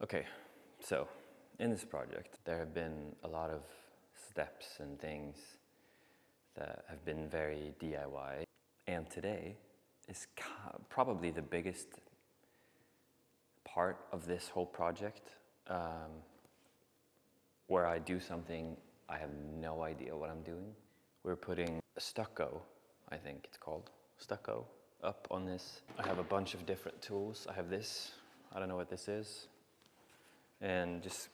Okay, so in this project, there have been a lot of steps and things that have been very DIY. And today is probably the biggest part of this whole project, where I do something I have no idea what I'm doing. We're putting a stucco, I think it's called, stucco, up on this. I have a bunch of different tools. I have this, I don't know what this is, and just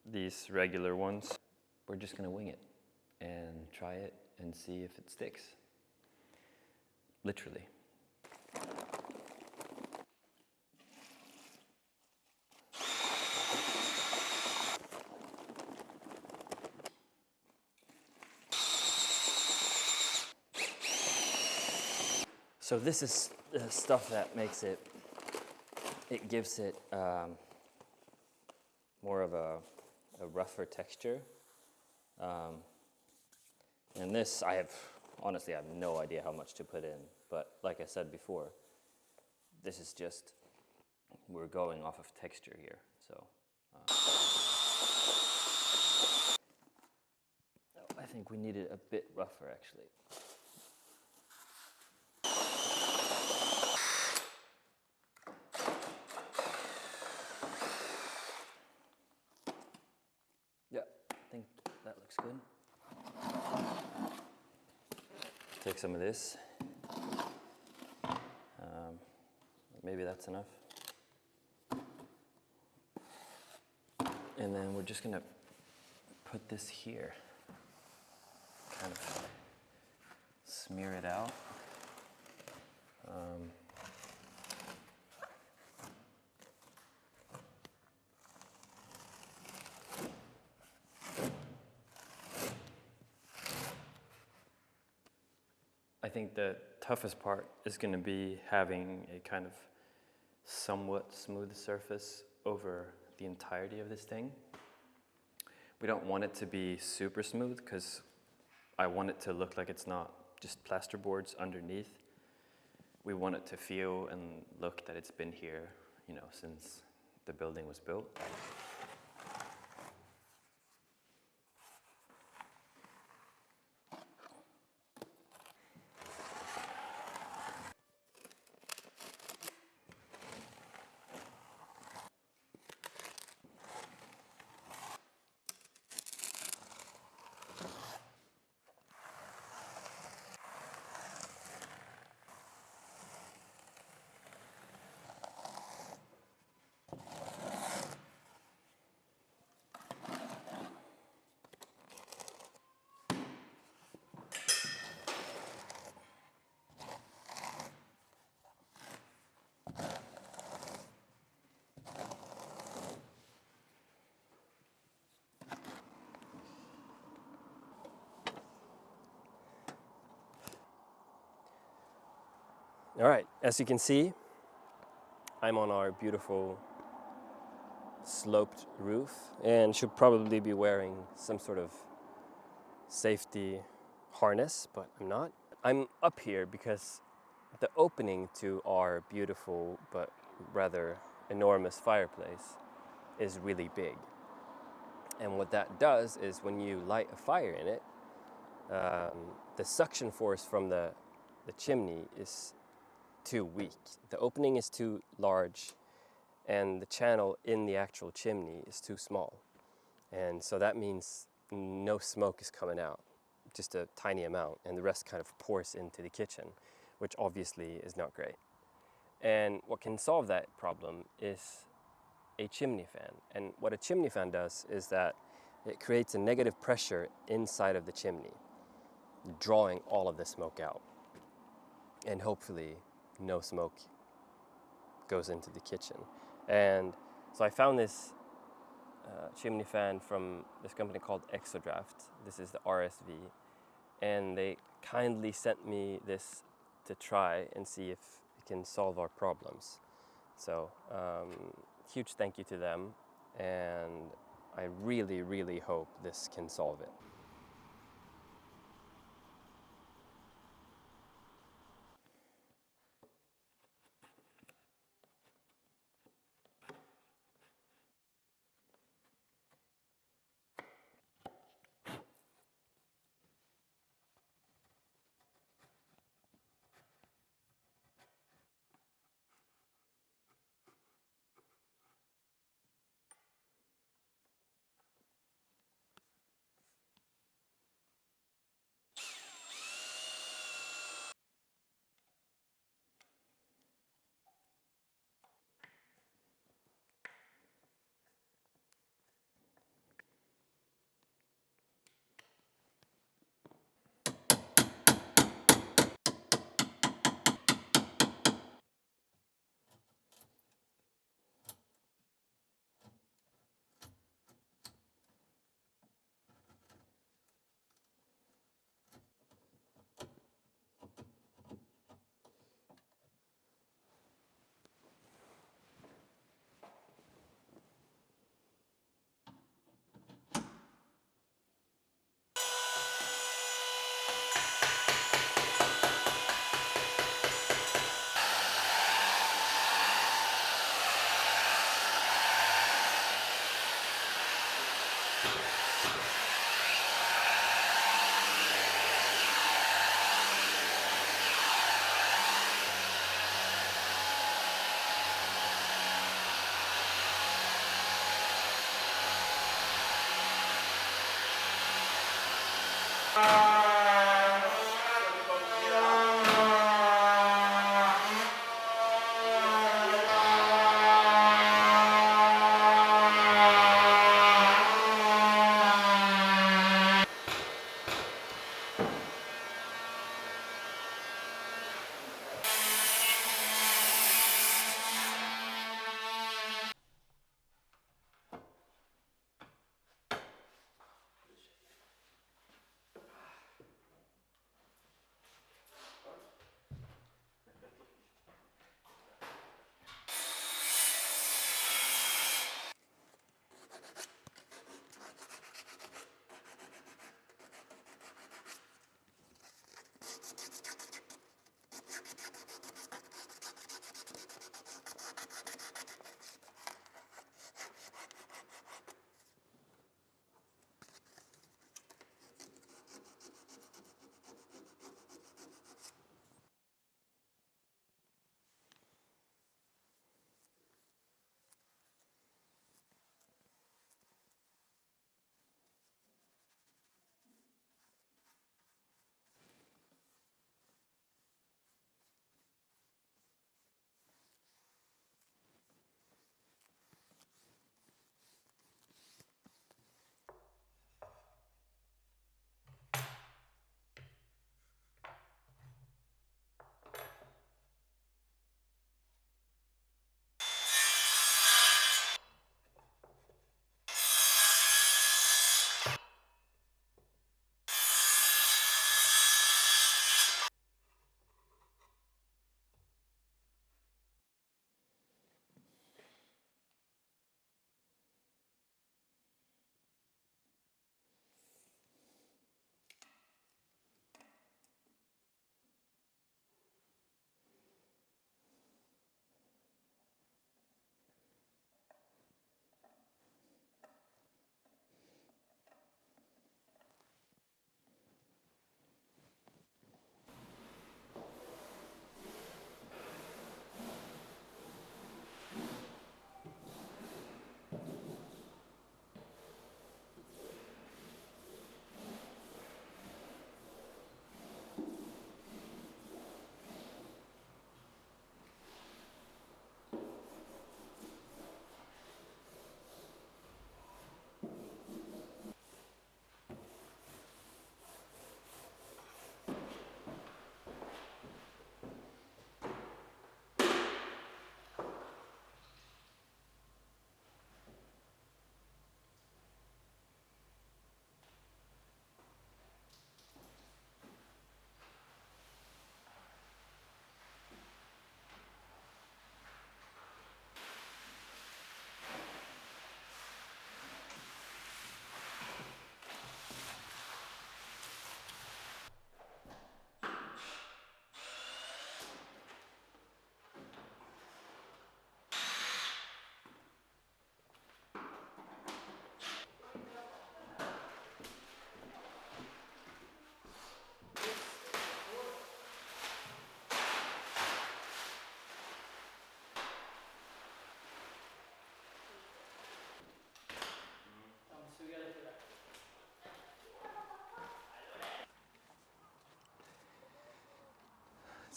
these regular ones. We're just gonna wing it and try it and see if it sticks. Literally. So this is the stuff that makes it, it gives it more of a rougher texture. And this, honestly, I have no idea how much to put in. But like I said before, this is just, we're going off of texture here. So I think we need it a bit rougher, actually. Yeah, I think that looks good. Take some of this. Maybe that's enough. And then we're just gonna put this here. Kind of smear it out. I think the toughest part is going to be having a kind of somewhat smooth surface over the entirety of this thing. We don't want it to be super smooth because I want it to look like it's not just plasterboards underneath. We want it to feel and look that it's been here, you know, since the building was built. All right, as you can see, I'm on our beautiful sloped roof and should probably be wearing some sort of safety harness, but I'm not. I'm up here because the opening to our beautiful but rather enormous fireplace is really big. And what that does is when you light a fire in it, the suction force from the chimney is too weak. The opening is too large and the channel in the actual chimney is too small. And so that means no smoke is coming out, just a tiny amount, and the rest kind of pours into the kitchen, which obviously is not great. And what can solve that problem is a chimney fan. And what a chimney fan does is that it creates a negative pressure inside of the chimney, drawing all of the smoke out. And hopefully no smoke goes into the kitchen. And so I found this chimney fan from this company called Exodraft. This is the RSV. And they kindly sent me this to try and see if it can solve our problems. So huge thank you to them. And I really, really hope this can solve it.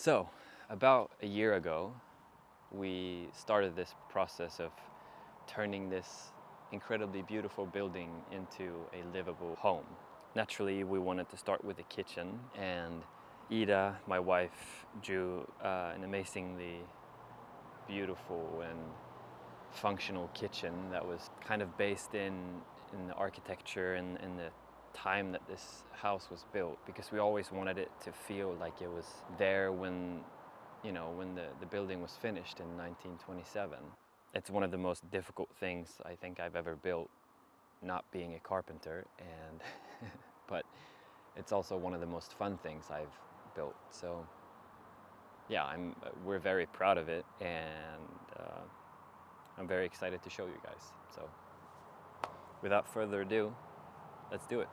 So, about a year ago, we started this process of turning this incredibly beautiful building into a livable home. Naturally, we wanted to start with the kitchen, and Ida, my wife, drew an amazingly beautiful and functional kitchen that was kind of based in the architecture and in the time that this house was built, because we always wanted it to feel like it was there when, you know, when the building was finished in 1927. It's one of the most difficult things I think I've ever built, not being a carpenter, and but it's also one of the most fun things I've built. So yeah, we're very proud of it, and I'm very excited to show you guys. So without further ado, let's do it.